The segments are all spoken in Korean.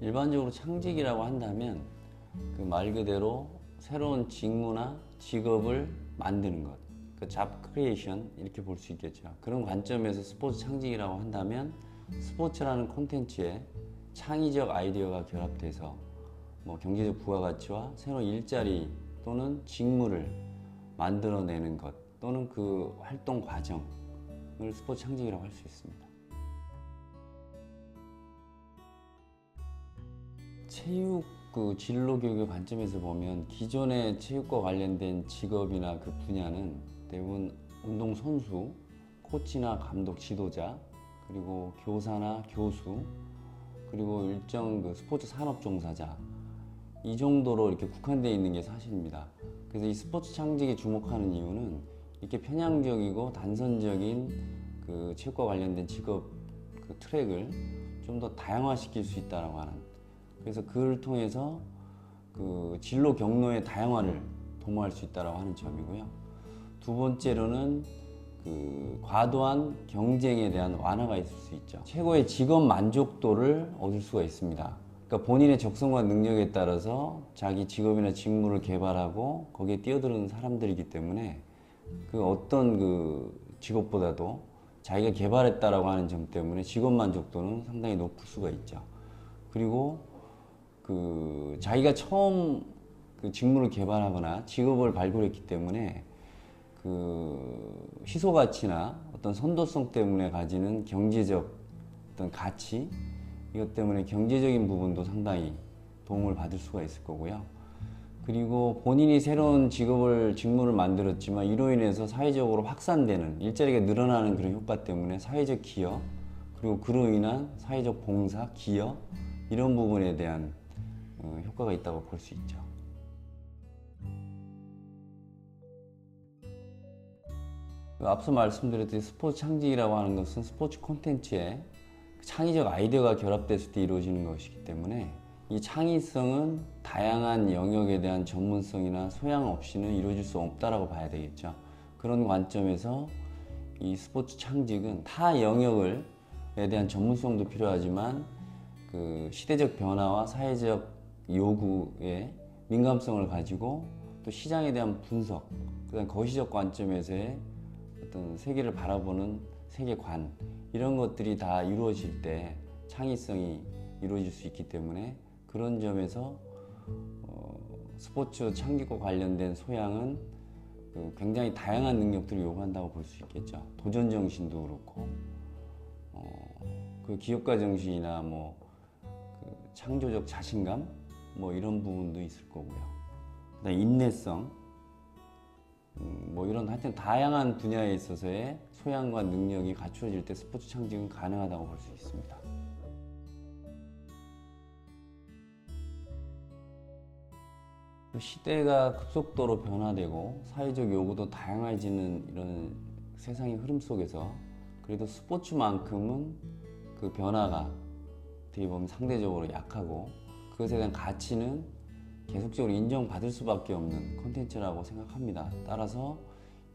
일반적으로 창직이라고 한다면 그 말 그대로 새로운 직무나 직업을 만드는 것, 그 잡 크리에이션 이렇게 볼 수 있겠죠. 그런 관점에서 스포츠 창직이라고 한다면 스포츠라는 콘텐츠에 창의적 아이디어가 결합돼서 뭐 경제적 부가가치와 새로운 일자리 또는 직무를 만들어내는 것 또는 그 활동 과정을 스포츠 창직이라고 할 수 있습니다. 체육 그 진로 교육의 관점에서 보면 기존의 체육과 관련된 직업이나 그 분야는 대부분 운동 선수, 코치나 감독, 지도자, 그리고 교사나 교수, 그리고 일정 그 스포츠 산업 종사자 이 정도로 이렇게 국한되어 있는 게 사실입니다. 그래서 이 스포츠 창직에 주목하는 이유는 이렇게 편향적이고 단선적인 그 체육과 관련된 직업 그 트랙을 좀 더 다양화시킬 수 있다라고 하는, 그래서 그를 통해서 그 진로 경로의 다양화를 도모할 수 있다고 하는 점이고요. 두 번째로는 그 과도한 경쟁에 대한 완화가 있을 수 있죠. 최고의 직업 만족도를 얻을 수가 있습니다. 그러니까 본인의 적성과 능력에 따라서 자기 직업이나 직무를 개발하고 거기에 뛰어드는 사람들이기 때문에 그 어떤 그 직업보다도 자기가 개발했다라고 하는 점 때문에 직업 만족도는 상당히 높을 수가 있죠. 그리고 그 자기가 처음 그 직무를 개발하거나 직업을 발굴했기 때문에 그 희소 가치나 어떤 선도성 때문에 가지는 경제적 어떤 가치, 이것 때문에 경제적인 부분도 상당히 도움을 받을 수가 있을 거고요. 그리고 본인이 새로운 직무를 만들었지만 이로 인해서 사회적으로 확산되는, 일자리가 늘어나는 그런 효과 때문에 사회적 기여, 그리고 그로 인한 사회적 봉사, 기여, 이런 부분에 대한 효과가 있다고 볼 수 있죠. 앞서 말씀드렸듯이 스포츠 창직이라고 하는 것은 스포츠 콘텐츠에 창의적 아이디어가 결합됐을 때 이루어지는 것이기 때문에 이 창의성은 다양한 영역에 대한 전문성이나 소양 없이는 이루어질 수 없다라고 봐야 되겠죠. 그런 관점에서 이 스포츠 창직은 타 영역에 대한 전문성도 필요하지만 그 시대적 변화와 사회적 요구에 민감성을 가지고 또 시장에 대한 분석, 그다음 거시적 관점에서의 어떤 세계를 바라보는 세계관, 이런 것들이 다 이루어질 때 창의성이 이루어질 수 있기 때문에 그런 점에서 스포츠 창직과 관련된 소양은 그 굉장히 다양한 능력들을 요구한다고 볼 수 있겠죠. 도전 정신도 그렇고 그 기업가 정신이나 뭐 그 창조적 자신감 뭐 이런 부분도 있을 거고요. 그다음 인내성, 뭐 이런 하여튼 다양한 분야에 있어서의 소양과 능력이 갖추어질 때 스포츠 창직은 가능하다고 볼 수 있습니다. 시대가 급속도로 변화되고 사회적 요구도 다양해지는 이런 세상의 흐름 속에서 그래도 스포츠만큼은 그 변화가 어떻게 보면 상대적으로 약하고 그것에 대한 가치는 계속적으로 인정받을 수밖에 없는 콘텐츠라고 생각합니다. 따라서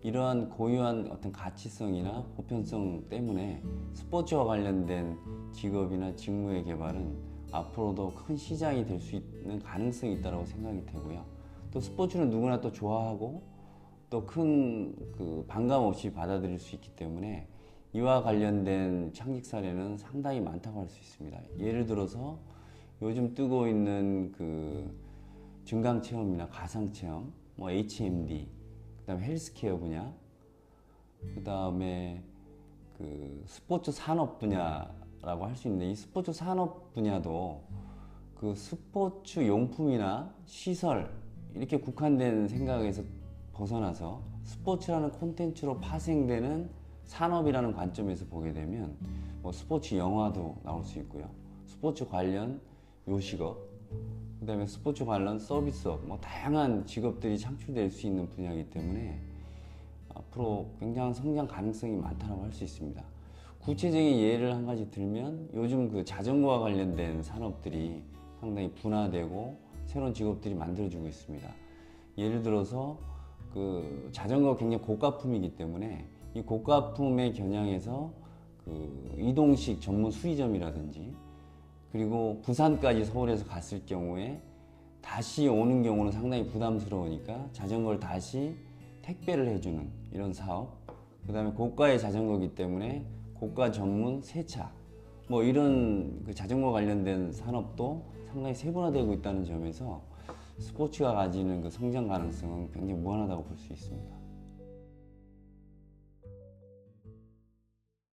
이러한 고유한 어떤 가치성이나 보편성 때문에 스포츠와 관련된 직업이나 직무의 개발은 앞으로도 큰 시장이 될 수 있는 가능성이 있다고 생각이 되고요. 또 스포츠는 누구나 또 좋아하고 또 큰 그 반감 없이 받아들일 수 있기 때문에 이와 관련된 창직 사례는 상당히 많다고 할 수 있습니다. 예를 들어서 요즘 뜨고 있는 그 증강 체험이나 가상 체험, 뭐 HMD, 그다음에 헬스케어 분야, 그다음에 그 스포츠 산업 분야라고 할 수 있는데 이 스포츠 산업 분야도 그 스포츠 용품이나 시설 이렇게 국한된 생각에서 벗어나서 스포츠라는 콘텐츠로 파생되는 산업이라는 관점에서 보게 되면 뭐 스포츠 영화도 나올 수 있고요. 스포츠 관련 요식업, 그 다음에 스포츠 관련 서비스업, 뭐 다양한 직업들이 창출될 수 있는 분야이기 때문에 앞으로 굉장한 성장 가능성이 많다고 할 수 있습니다. 구체적인 예를 한 가지 들면 요즘 그 자전거와 관련된 산업들이 상당히 분화되고 새로운 직업들이 만들어지고 있습니다. 예를 들어서 그 자전거가 굉장히 고가품이기 때문에 이 고가품에 겨냥해서 그 이동식 전문 수리점이라든지 그리고 부산까지 서울에서 갔을 경우에 다시 오는 경우는 상당히 부담스러우니까 자전거를 다시 택배를 해주는 이런 사업, 그 다음에 고가의 자전거이기 때문에 고가 전문 세차, 뭐 이런 그 자전거 관련된 산업도 상당히 세분화되고 있다는 점에서 스포츠가 가지는 그 성장 가능성은 굉장히 무한하다고 볼 수 있습니다.